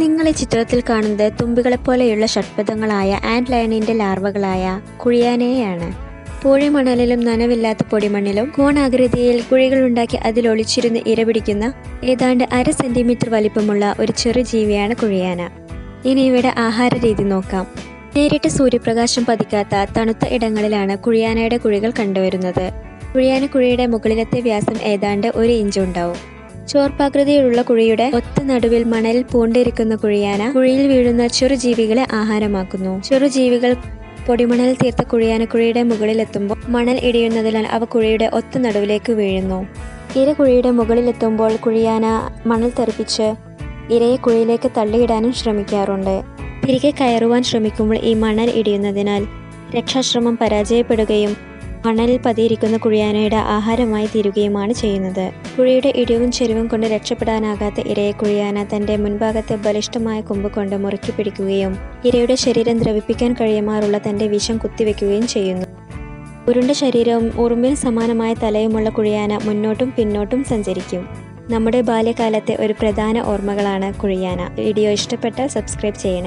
നിങ്ങൾ ഈ ചിത്രത്തിൽ കാണുന്നത് തുമ്പികളെപ്പോലെയുള്ള ഷഡ്പദങ്ങളായ ആൻഡ് ലയണിന്റെ ലാർവകളായ കുഴിയാനയെയാണ്. പൂഴിമണലിലും നനവില്ലാത്ത പൊടിമണ്ണിലും കോണാകൃതിയിൽ കുഴികളുണ്ടാക്കി അതിൽ ഒളിച്ചിരുന്ന് ഇരപിടിക്കുന്ന ഏതാണ്ട് 1/2 സെന്റിമീറ്റർ വലിപ്പമുള്ള ഒരു ചെറു ജീവിയാണ് കുഴിയാന. ഇനി ഇവയുടെ ആഹാര രീതി നോക്കാം. നേരിട്ട് സൂര്യപ്രകാശം പതിക്കാത്ത തണുത്ത ഇടങ്ങളിലാണ് കുഴിയാനയുടെ കുഴികൾ കണ്ടുവരുന്നത്. കുഴിയാന കുഴിയുടെ മുകളിലത്തെ വ്യാസം ഏതാണ്ട് 1 ഇഞ്ച് ഉണ്ടാവും. ചോർപ്പാകൃതിയിലുള്ള കുഴിയുടെ ഒത്ത നടുവിൽ മണലിൽ പൂണ്ടിരിക്കുന്ന കുഴിയാന കുഴിയിൽ വീഴുന്ന ചെറുജീവികളെ ആഹാരമാക്കുന്നു. ചെറുജീവികൾ പൊടിമണലിൽ തീർത്ത കുഴിയാനക്കുഴിയുടെ മുകളിലെത്തുമ്പോൾ മണൽ ഇടിയുന്നതിനാൽ അവ കുഴിയുടെ ഒത്ത നടുവിലേക്ക് വീഴുന്നു. ഇര കുഴിയുടെ മുകളിലെത്തുമ്പോൾ കുഴിയാന മണൽ തെറിപ്പിച്ച് ഇരയെ കുഴിയിലേക്ക് തള്ളിയിടാനും ശ്രമിക്കാറുണ്ട്. തിരികെ കയറുവാൻ ശ്രമിക്കുമ്പോൾ ഈ മണൽ ഇടിയുന്നതിനാൽ രക്ഷാശ്രമം പരാജയപ്പെടുകയും മണലിൽ പതിയിരിക്കുന്ന കുഴിയാനയുടെ ആഹാരമായി തീരുകയുമാണ് ചെയ്യുന്നത്. കുഴിയുടെ ഇടിവും ചെരിവും കൊണ്ട് രക്ഷപ്പെടാനാകാത്ത ഇരയെ കുഴിയാന തന്റെ മുൻഭാഗത്തെ ബലിഷ്ഠമായ കൊമ്പ് കൊണ്ട് മുറുക്കി പിടിക്കുകയും ഇരയുടെ ശരീരം ദ്രവിപ്പിക്കാൻ കഴിയുമാറുള്ള തന്റെ വിഷം കുത്തിവെക്കുകയും ചെയ്യുന്നു. ഉരുണ്ട ശരീരവും ഉറുമ്പിന് സമാനമായ തലയുമുള്ള കുഴിയാന മുന്നോട്ടും പിന്നോട്ടും സഞ്ചരിക്കും. നമ്മുടെ ബാല്യകാലത്തെ ഒരു പ്രധാന ഓർമ്മകളാണ് കുഴിയാന. വീഡിയോ ഇഷ്ടപ്പെട്ടാൽ സബ്സ്ക്രൈബ് ചെയ്യണേ.